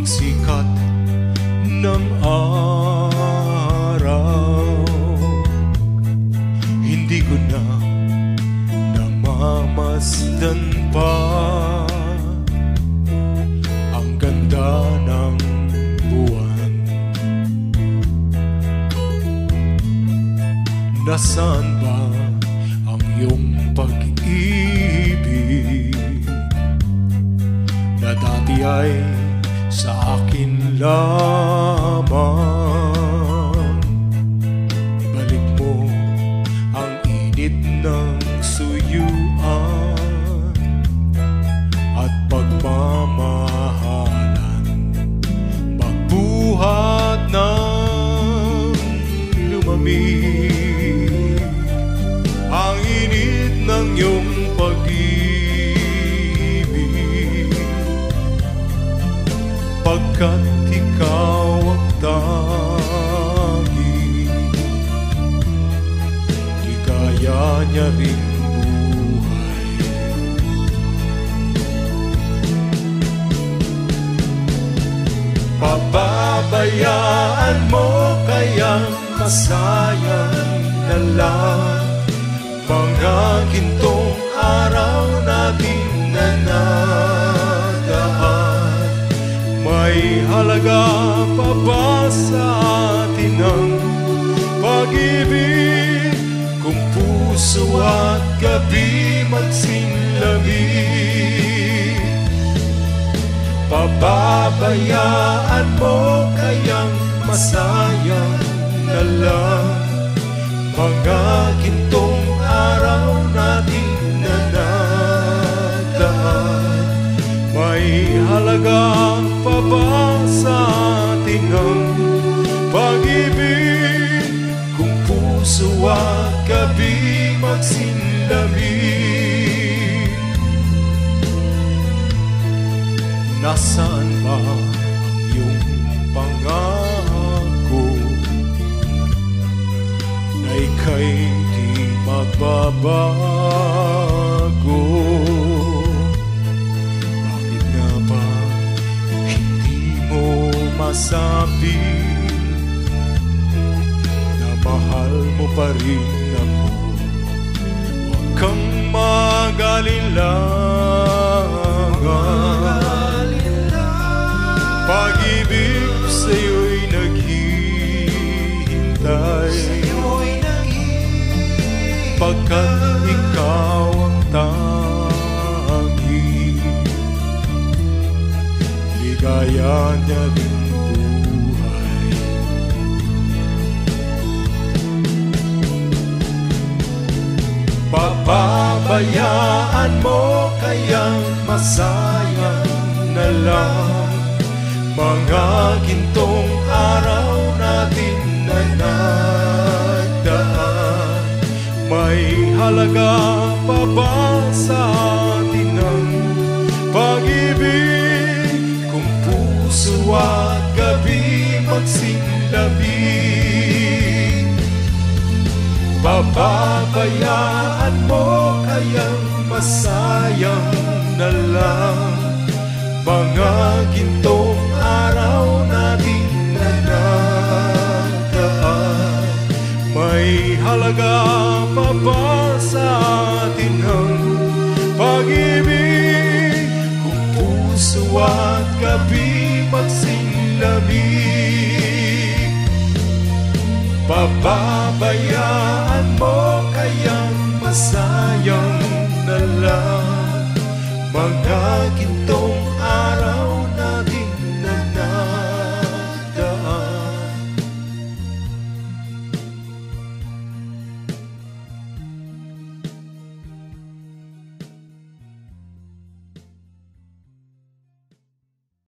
sikat ng araw. Hindi ko na namamasdan pa ang ganda ng buwan. Nasaan ba ang iyong pag-ibig na dati ay sa akin lamang? Ibalik mo ang init ng suyuan at pagmamahalan, magbuhat ng lumamig ang init ng iyong pag-ibig, pagkat ikaw ang tanging di kaya niya ring buhay. Pababayaan mo kayang masayang na lang mga gintong araw natin na nadaan. May halaga pa ba sa atin ang pag-ibig kung puso at gabi magsinlamig? Pababayaan mo kayang masayang na lang mga gintong araw natin na nadaan. May halaga pa ba sa atin ang pag-ibig kung puso at gabi magsinlamig? Nasaan ba ang iyong pangako na ika'y di magbabago? Bakit nga ba hindi mo masabi na mahal mo pa rin ako? Huwag kang mag-alinlangan, pag-ibig sa'yo'y naghihintay, pagkat ikaw ang tanging ligaya niya ring buhay. Pababayaan mo kayang masayang na lang mga gintong araw natin na nagdaan. May halaga pa ba sa atin ang pag-ibig kung puso at gabi magsinlamig? Pababayaan mo kayang masayang na lang mga gintong araw natin na nagdaan. May halaga pa ba sa atin ang pag-ibig kung puso at gabi magsinlamig? Pababayaan mo kayang masayang na lang mga ginto